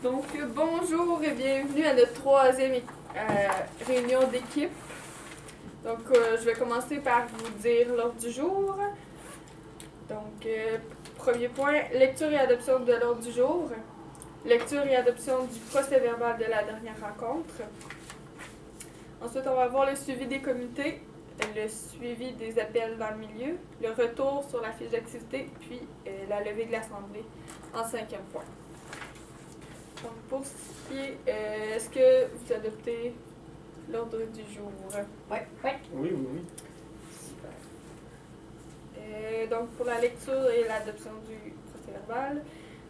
Donc, bonjour et bienvenue à notre troisième réunion d'équipe. Donc, je vais commencer par vous dire l'ordre du jour. Donc, premier point, lecture et adoption de l'ordre du jour. Lecture et adoption du procès-verbal de la dernière rencontre. Ensuite, on va voir le suivi des comités, le suivi des appels dans le milieu, le retour sur la fiche d'activité, puis la levée de l'Assemblée en cinquième point. Donc, pour ce qui est, est-ce que vous adoptez l'ordre du jour? Oui. Oui. Super. Donc, pour la lecture et l'adoption du procès-verbal,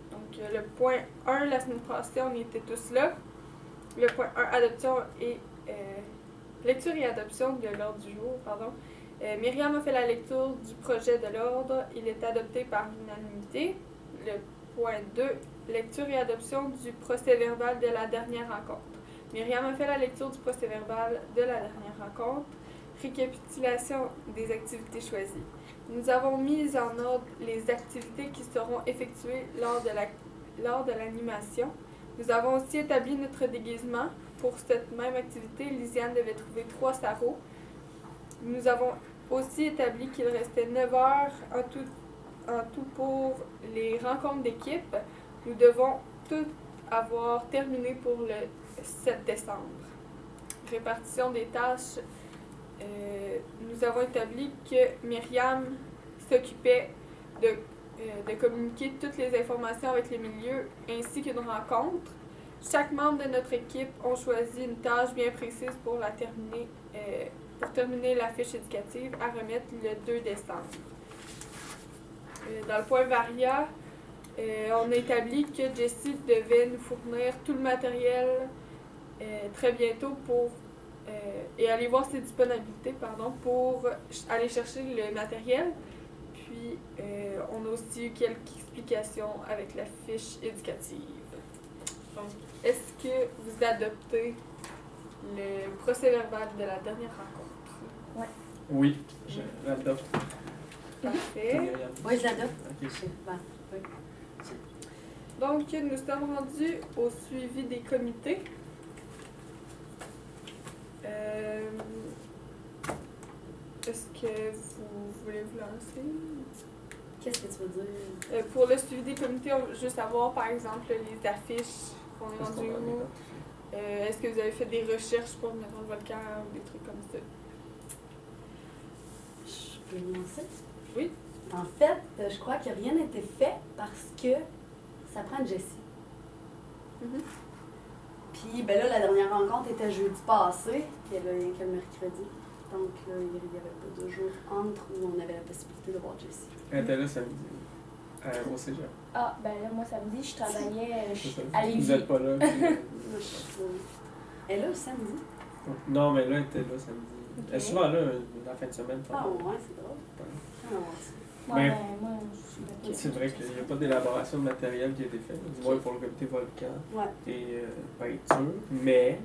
donc le point 1, la semaine passée, on était tous là. Le point 1, adoption et lecture et adoption de l'ordre du jour, pardon. Myriam a fait la lecture du projet de l'ordre. Il est adopté par l'unanimité. Le point 2, lecture et adoption du procès-verbal de la dernière rencontre. Myriam a fait la lecture du procès-verbal de la dernière rencontre. Récapitulation des activités choisies. Nous avons mis en ordre les activités qui seront effectuées lors de l'animation. Nous avons aussi établi notre déguisement. Pour cette même activité, Lisiane devait trouver 3 sarraux. Nous avons aussi établi qu'il restait 9 heures en tout pour les rencontres d'équipe. Nous devons tout avoir terminé pour le 7 décembre. Répartition des tâches. Nous avons établi que Myriam s'occupait de communiquer toutes les informations avec les milieux ainsi qu'une rencontre. Chaque membre de notre équipe a choisi une tâche bien précise pour terminer la fiche éducative à remettre le 2 décembre. Dans le point Varia, on a établi que Jessie devait nous fournir tout le matériel très bientôt et aller voir ses disponibilités pour aller chercher le matériel. Puis, on a aussi eu quelques explications avec la fiche éducative. Donc, est-ce que vous adoptez le procès-verbal de la dernière rencontre? Oui, je l'adopte. Parfait. Oui, je l'adopte. Ok. Bon, oui. Donc, nous sommes rendus au suivi des comités. Est-ce que vous voulez vous lancer? Qu'est-ce que tu veux dire? Pour le suivi des comités, on veut juste savoir, par exemple, les affiches qu'on est Qu'est-ce rendu qu'on va où. mettre? Est-ce que vous avez fait des recherches pour mettre dans le volcan ou des trucs comme ça? Je peux me lancer? Oui. En fait, je crois que rien n'a été fait parce que ça prend Jessie. Mm-hmm. Puis, ben là, la dernière rencontre était jeudi passé, puis elle a rien que le mercredi. Donc, là, il n'y avait pas de jour entre où on avait la possibilité de voir Jessie. Elle était là samedi, au cégep. Ah, ben là, moi, samedi, je travaillais C'est ça. à Vous Lévis. n'êtes pas là. puis, Moi, je suis pas... Elle est là le samedi. Non, mais là, elle était là samedi. Elle est souvent là la fin de semaine. Ah, ouais, c'est drôle. Ah, ouais, c'est... Moi, Mais- moi, je suis d'accord. C'est vrai qu'il n'y a pas d'élaboration de matériel qui a été fait, du moins pour le comité volcan Ouais. et peinture, mais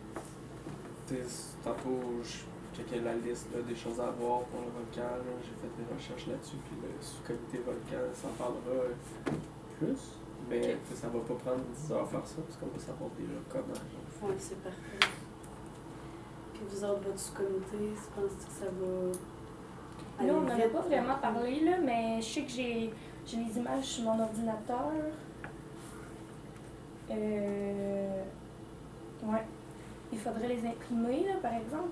tantôt je checkais la liste là, des choses à voir pour le volcan, là, j'ai fait des recherches là-dessus, puis le sous-comité volcan s'en parlera plus, mais Ok. ça va pas prendre 10 heures à faire ça, parce qu'on va savoir déjà comment. Oui, c'est parfait. Puis vous autres, votre sous-comité, tu penses que ça va... Là, on n'avait vite? pas vraiment parlé, là, mais je sais que j'ai les images sur mon ordinateur. Ouais. Il faudrait les imprimer, là, par exemple.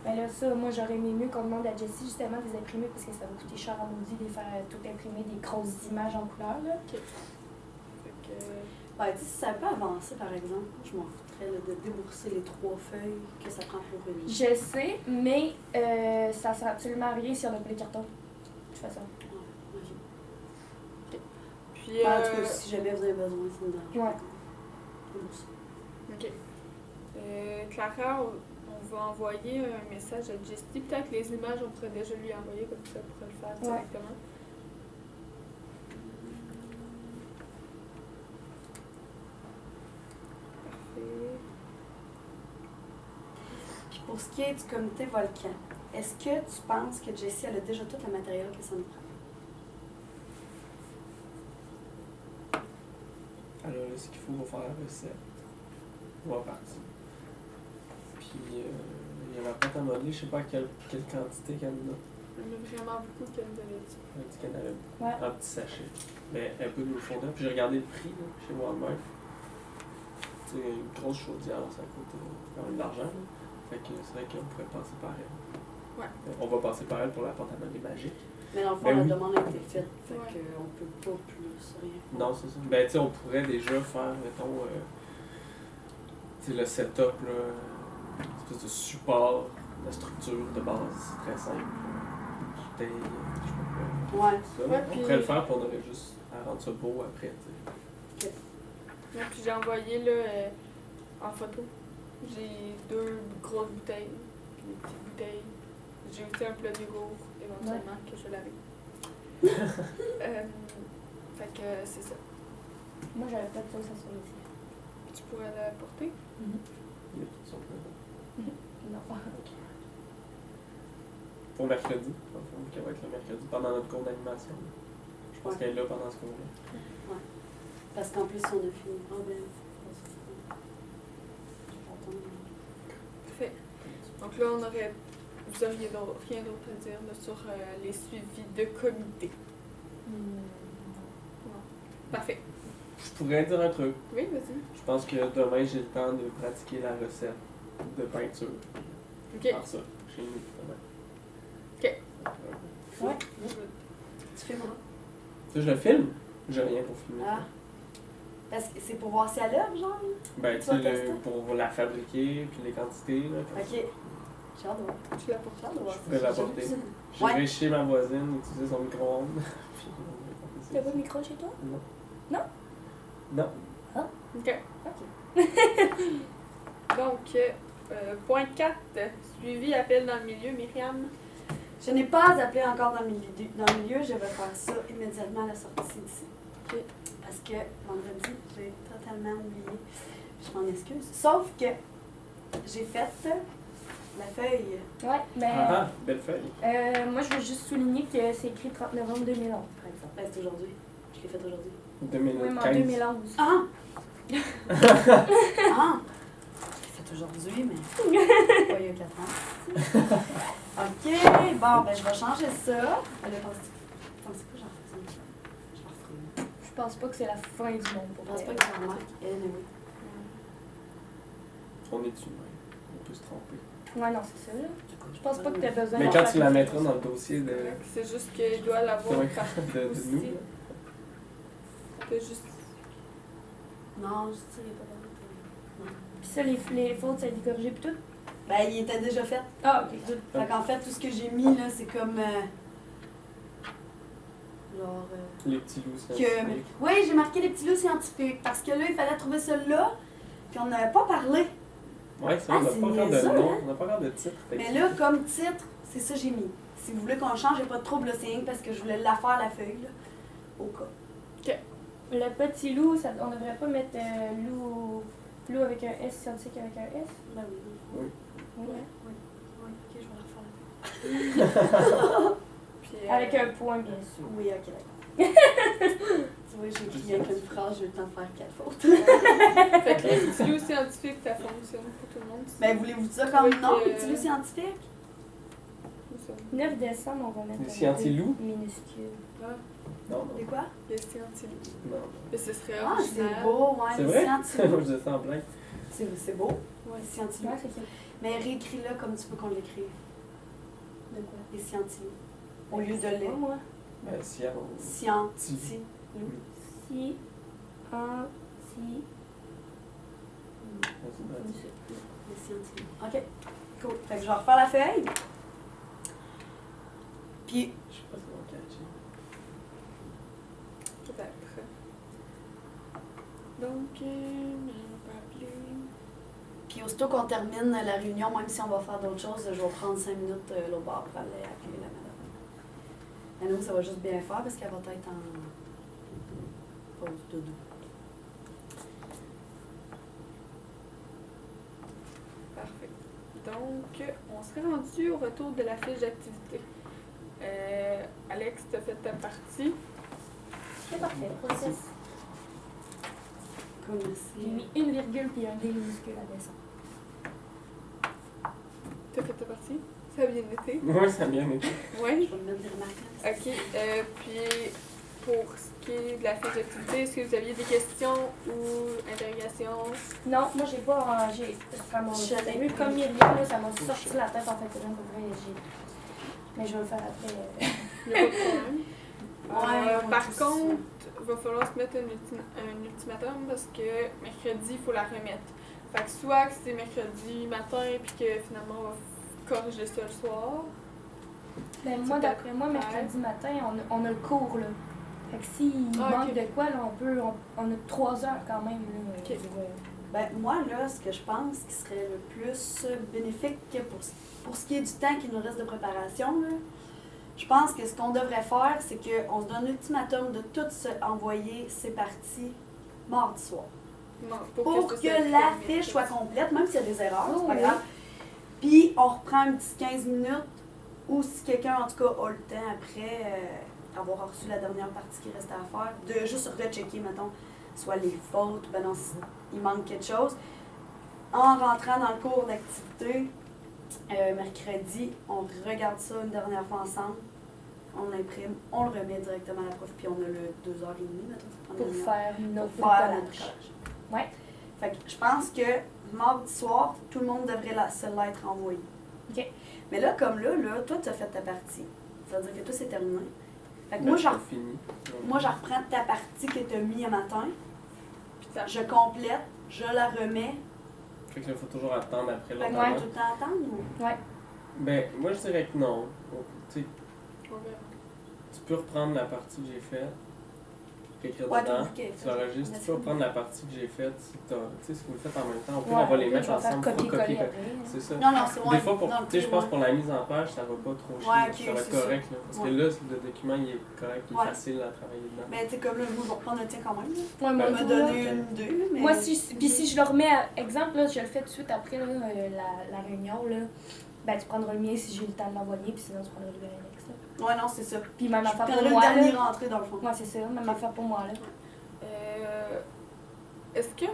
Ben là, ça, moi, j'aurais aimé mieux qu'on demande à Jessie, justement, de les imprimer parce que ça va coûter cher à maudit de les faire tout imprimer, des grosses images en couleur, là. Fait que, Ben, tu sais, si ça peut avancer, par exemple, je m'en foutrais là, de débourser les 3 feuilles que ça prend pour une. Je sais, mais ça sert absolument à rien si on n'a pas les cartons. De toute façon. Ouais, ok. puis, Ben, en tout cas, si jamais vous avez besoin, c'est une danse. Ouais. Débourser. OK. Clara, on va envoyer un message à Jessie. Peut-être les images, on pourrait déjà lui envoyer, comme ça, pour le faire directement. Parfait. Puis pour ce qui est du comité volcan, est-ce que tu penses que Jessie, elle a déjà tout le matériel que ça nous prend? Elle a ce qu'il faut pour faire la recette. Ou en partie. Puis, il y a la pâte à modeler, je sais pas quelle quantité qu'elle en a. Il y en a vraiment beaucoup qu'elle me l'a dit. Elle dit qu'elle en avait Ouais. un petit sachet. Mais un peu de l'eau fondante. Puis j'ai regardé le prix là, chez Walmart. Tu sais, une grosse chaudière, ça coûte quand même de l'argent. Là. Fait que c'est vrai qu'on pourrait passer par elle. Ouais. On va passer par elle pour la pâte à modeler magique. Mais dans le fond, Ben la oui. demande a été faite, fait Ouais. qu'on peut pas plus rien. Non, c'est ça. Ben, tu sais, on pourrait déjà faire, mettons, tu sais, le setup, là, une espèce de support, la structure de base, très simple. Bouteille, je sais pas quoi. Ouais. Ça, Ouais, on puis- pourrait le faire, puis on aurait juste à rendre ça beau après, tu sais. Ouais, puis j'ai envoyé là, en photo. J'ai 2 grosses bouteilles, puis des petites bouteilles. J'ai aussi un plat d'hugo éventuellement que je l'avais. Fait que c'est ça. Moi, j'avais pas de sauce à sauce ici. Tu pourrais la porter. Il y a toutes sortes de... Non. Pour mercredi, dans le fond, qu'elle va être le mercredi, pendant notre cours d'animation. Je pense Ouais. qu'elle est là pendant ce cours-là. Parce qu'en plus, on a fini. Ah ben. Parfait. Donc là, vous auriez rien d'autre à dire là, sur les suivis de comité. Parfait. Je pourrais dire un truc. Oui, vas-y. Je pense que demain, j'ai le temps de pratiquer la recette de peinture. Ok. Faire ça chez nous demain. Ok. Ouais. Tu fais moi? Ça, je le filme. J'ai rien pour filmer. Ah. Parce que c'est pour voir si elle a, genre? Ben, Tu tu vas sais, tester? pour la fabriquer, puis les quantités. Là, comme Ok. ça. J'ai hâte de voir. Tu la portes. J'ai hâte de voir Je ça. pourrais l'apporter. Ouais. J'irai chez ma voisine, utiliser son micro-ondes. Puis on va porter ça T'as pas ici. de micro chez toi? Non. Non? Non. Ok. Ok. Donc, point 4, suivi appel dans le milieu, Myriam. Je n'ai pas appelé encore dans le milieu. Je vais faire ça immédiatement à la sortie d'ici. Ok. Parce que vendredi, j'ai totalement oublié. Je m'en excuse. Sauf que j'ai fait la feuille. Ouais, mais Ah, belle feuille. moi, je veux juste souligner que c'est écrit 30 novembre 2011, par exemple. Ben, c'est aujourd'hui. Je l'ai faite aujourd'hui. 2015. Oui, mais en 2011. Ah! Ah! Je l'ai faite aujourd'hui, mais pas il y a 4 ans. Ok, bon, ben je vais changer ça. Elle a pensé pas que j'en fasse une. Je m'en ferai une. Je pense pas que c'est la fin du monde pour Je pense vrai. pas que j'en remarque. Anyway. On est humain. On peut se tromper. Ouais, non, c'est ça, là. Je pense pas que t'as besoin Mais d'en quand faire tu la une mettras chose. dans le dossier de, C'est juste qu'il doit l'avoir Ouais, partout de aussi. nous, là. T'as juste... Non, je dirais pas d'autre. Puis ça, les fautes, ça a été corrigé pis tout? Ben, il était déjà fait. Ah, ok, good. Fait qu'en fait, tout ce que j'ai mis, là, c'est comme. Genre. Les petits loups, c'est Que... Oui, j'ai marqué les petits loups scientifiques. Parce que là, il fallait trouver ça là. Puis on n'avait pas parlé. Ouais, ça, Ah, on n'a c'est pas encore de niaiseux, nom, hein? on n'a pas encore de titre. Fait que- Mais là, comme titre, c'est ça que j'ai mis. Si vous voulez qu'on change, il n'y a pas de trouble, là, c'est rien que parce que je voulais la faire, la feuille, là. Au cas. Le petit loup, ça, on devrait pas mettre loup avec un S, scientifique avec un S? Ben oui. Oui. Oui. Oui, ok, je vais la refaire. Puis, Avec un point, bien sûr. Oui, ok, d'accord. Tu vois, j'ai écrit avec une phrase, j'ai eu le temps de faire 4 fautes. Fait que les petits loups scientifiques, ça fonctionne pour tout le monde. Ben, voulez-vous ça comme Avec, nom, les petits loups scientifiques? Ça. 9 décembre, on va mettre Les un scienti-loups? E minuscule. Ah, Non, C'est non. quoi? les scientifiques. Non. Mais ce serait Ah, original. c'est beau, ouais, C'est les vrai? scientifiques. Moi, je dis ça en blague. C'est beau, Ouais. scientifiques. Ouais, c'est ça. Mais réécris-le comme tu veux qu'on l'écrive. De quoi? Les scientifiques. Au lieu de C'est les. pas moi. Ben, si elle... Scientifiques. Si, un, si, Vas-y, Les scientifiques. Ok, cool. Fait que je vais refaire la feuille. Puis, je sais pas si on va catcher. Peut-être. Donc, on peut appeler. puis aussitôt qu'on termine la réunion, même si on va faire d'autres choses, je vais prendre 5 minutes l'autre bord pour aller appeler la madame. Annou, ça va juste bien faire parce qu'elle va être en pause de dos. Parfait. Donc, on serait rendu au retour de la fiche d'activité. Alex, tu as fait ta partie. c'est parfait. Process. cool, J'ai merci. mis une virgule puis un D minuscule à descendre. T'as fait ta partie? Ça a bien été? Moi, ça a bien été. Je Oui. vais me mettre des remarques. Ok. Puis, pour ce qui est de la fiche d'activité, est-ce que vous aviez des questions ou interrogations? Non, moi j'ai pas. Ça m'a. Je l'avais J'ai eu pris. comme Myriam, là, ça m'a sorti la tête en fait. Pour vrai, mais je vais le faire après. Il n'y a pas de problème. Ouais, Par aussi. contre, il va falloir se mettre un ultimatum parce que mercredi, il faut la remettre. Fait que soit que c'est mercredi matin puis que finalement on va corriger ça le soir. Ben, moi, d'après moi, mercredi matin, on a le cours, là. Fait que s'il Ah, manque ok. de quoi, là, on a 3 heures quand même, là. Ok. Ben, moi, là, ce que je pense qui serait le plus bénéfique pour ce qui est du temps qui nous reste de préparation, là, je pense que ce qu'on devrait faire, c'est qu'on se donne l'ultimatum de tout se envoyer ces parties mardi soir. Non, Pour ça que soit la fait, fiche soit complète, même s'il y a des erreurs, Oh, c'est pas oui. grave. Puis on reprend un petit 15 minutes, ou si quelqu'un, en tout cas, a le temps après avoir reçu la dernière partie qui restait à faire, de juste rechecker, mettons, soit les fautes, ben non, il manque quelque chose. En rentrant dans le cours d'activité, mercredi, on regarde ça une dernière fois ensemble, on l'imprime, on le remet directement à la prof, puis on a le 2h30, mettons, Pour prendre une heure faire notre pour faire collage. notre collage. Ouais. Fait que je pense que mardi soir, tout le monde devrait se l'être envoyé. OK. Mais là, comme là, toi, tu as fait ta partie. Ça veut dire que toi, c'est terminé. Fait que Ben, moi, c'est pas fini. je reprends ta partie que tu as mis un matin, Puis ça, je complète, je la remets. Fait que là, il faut toujours attendre après Fait que l'autre. on va tout le temps attendre ou? Ben, moi, je dirais que non. Tu sais, on verra. tu peux reprendre la partie que j'ai faite, écrire Ouais, dedans, ok. tu enregistres, tu peux reprendre la partie que j'ai faite si vous le faites en même temps. Au pire, Ouais, on va les je mettre vais faire ensemble, faut copier-coller copier. après. C'est ça. Non, non, c'est Des fois, dans le tu sais, je pense ouais. pour la mise en page, ça va pas trop chier. Ouais, ok, ça va être c'est correct, là. Parce Ouais. que là, le document, il est correct, il est Ouais. facile à travailler dedans. Mais tu sais, comme là, moi, je vais reprendre le tien quand même. Là. Ouais, On moi, m'a tout, donné là, une, deux, mais. Moi, puis si je le remets, exemple, là, je le fais tout de suite après là, la réunion, là, ben tu prendras le mien si j'ai le temps de l'envoyer, puis sinon tu prendras le Alex. Là. Ouais, non, c'est ça. Puis même Je affaire prendrai pour le moi. dernier Là. rentré dans le fond. Ouais, c'est ça, même affaire pour moi. Là. Est-ce que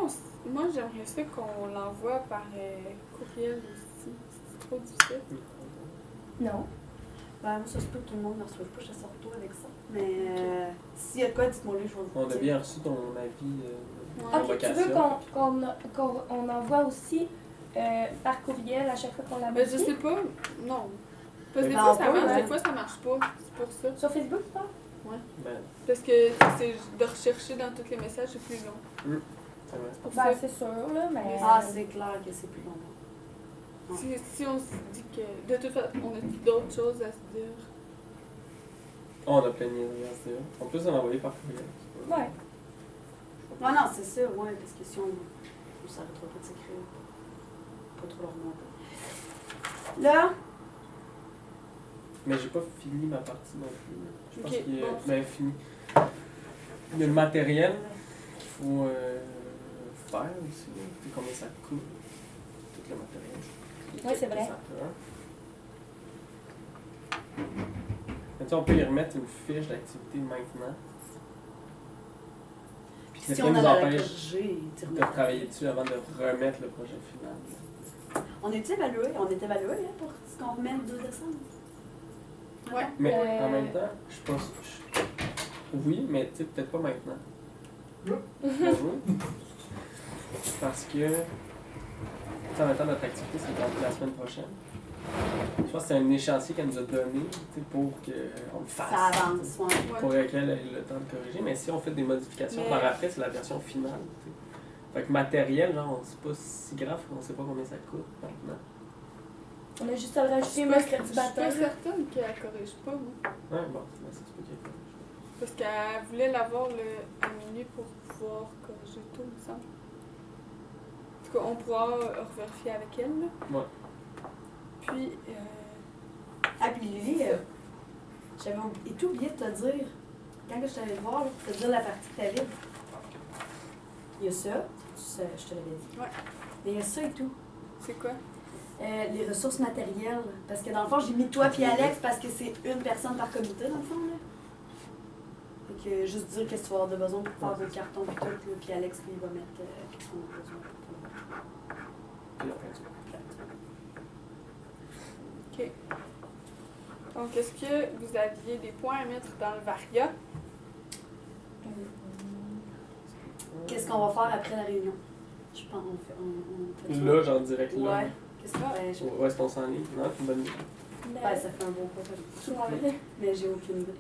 moi j'aimerais ça qu'on l'envoie par courriel aussi? C'est trop difficile. Non. Ben, moi, ça se peut que tout le monde ne reçoive pas, je sors tout avec ça. Mais s'il y a de quoi, dites-moi le je vais vous On a dire. bien reçu ton avis Ouais. de Ok, tu veux convocation. qu'on envoie aussi par courriel à chaque fois qu'on la Ben, je modifie? sais pas, non. Parce que des Ben, fois on ça peut, marche, ouais. des fois ça marche pas. C'est pour ça. Sur Facebook, pas? Ben, Parce que c'est de rechercher dans tous les messages, c'est plus long. c'est vrai. C'est pour Ben, ça. c'est sûr, là, mais. Ah, c'est clair que c'est plus long. Si on se dit que de toute façon, on a d'autres choses à se dire. Oh, on a plein de niaiseries à se dire. En plus, on l'a envoyé par courriel. Ouais. Ouais, non, c'est ça, ouais, parce que si on s'arrêtera pas de s'écrire, pas trop leur remonter. Là, Mais j'ai pas fini ma partie non plus. Je pense Ok, qu'il est bon. ben, fini. Il y a le matériel qu'il faut faire aussi. Tu sais combien ça coûte. Tout le matériel. Ouais, c'est vrai. Ça prend. Mais tu sais, on peut y remettre une fiche d'activité maintenant. Puis si rien on nous a la empêche corriger, de travailler dessus avant de remettre le projet final. on est évalué, hein, pour ce qu'on remet le 2 décembre. Ouais. Mais en même temps, je pense. Oui, mais tu sais, peut-être pas maintenant. Bonjour. Parce que. Tu sais, en même temps, notre activité, c'est la semaine prochaine. Je pense que c'est un échéancier qu'elle nous a donné tu sais, pour qu'on le fasse. Ça avance, ouais. Ouais. Pour qu'elle ait le temps de corriger. Mais si on fait des modifications Mais- par après, c'est la version finale. tu sais. Fait que matériel, genre, c'est pas si grave qu'on sait pas combien ça coûte maintenant. On a juste à le Je rajouter suis pas mercredi matin. certaine qu'elle corrige pas, moi. Ouais, bon, ça se peut qu'il y ait pas. Parce qu'elle voulait l'avoir à minuit pour pouvoir corriger tout, il me semble. En tout cas, on pourra revérifier avec elle. Là. Ouais. Puis, Ah, puis Lily, j'avais tout oublié de te dire, quand que je t'allais voir, là, pour te dire la partie que t'avais. Il y a ça, je te l'avais dit. Ouais. Mais il y a ça et tout. c'est quoi? Les ressources matérielles. Parce que dans le fond, j'ai mis toi puis Alex parce que c'est une personne par comité, dans le fond. Là. Fait juste dire qu'est-ce que tu vas avoir de besoin pour faire vos cartons puis tout, là, puis Alex, lui, il va mettre qu'est-ce qu'on a besoin pour tout. Puis la peinture. OK. Donc, est-ce que vous aviez des points à mettre dans le Varia? Qu'est-ce qu'on va faire après la réunion? Je pense on fait ça. Là, genre direct là. Ouais. Qu'est-ce que Où est-ce qu'on s'enligne? Non, c'est une bonne idée. Ben, ça fait un bon pas. Ouais. Mais j'ai aucune idée.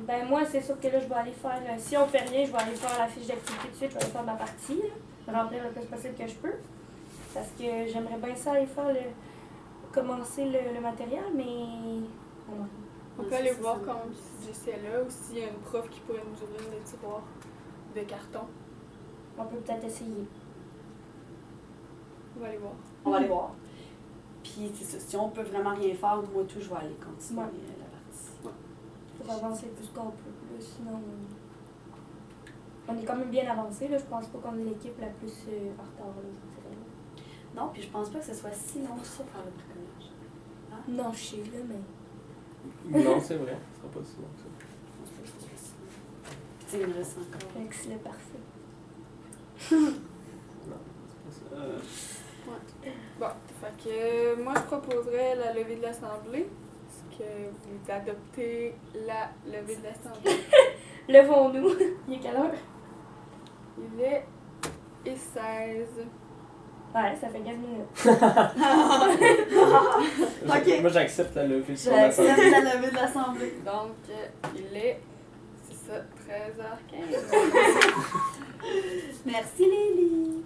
Ben moi, c'est sûr que là, je vais aller faire... si on fait rien, je vais aller faire la fiche d'activité tout de suite. Je vais aller faire ma partie, là, remplir le plus possible que je peux. Parce que j'aimerais bien ça aller faire commencer le matériel, mais... On peut aller voir quand même si Jessie est là ou s'il y a une prof qui pourrait nous ouvrir les tiroirs de carton. On peut peut-être essayer. On va aller voir. On va aller voir. Puis, c'est ça, si on peut vraiment rien faire, moi, tout, je vais aller continuer Ouais. la partie. Pour avancer plus qu'on peut. Là, sinon, on est quand même bien avancé. Là. Je pense pas qu'on est l'équipe la plus en retard. Là, je dirais. Non, puis je pense pas que ce soit si long que ça faire le bricolage. Non, je sais, là, mais... Non, c'est vrai. Ce sera pas si long que ça. Je pense pas que ce soit si long. Puis, tu sais, il me reste encore. Avec c'est parfait. Non, c'est pas ça. Bon, fait que moi je proposerais la levée de l'Assemblée. Est-ce que vous adoptez la levée de l'Assemblée? Levons-nous. Il est quelle heure? Il est 16. Ouais, ça fait 15 minutes. Ok. Moi, j'accepte la levée sur J'accepte l'Assemblée. la levée de l'Assemblée. Donc, il est, c'est ça, 13h15. Merci, Lily.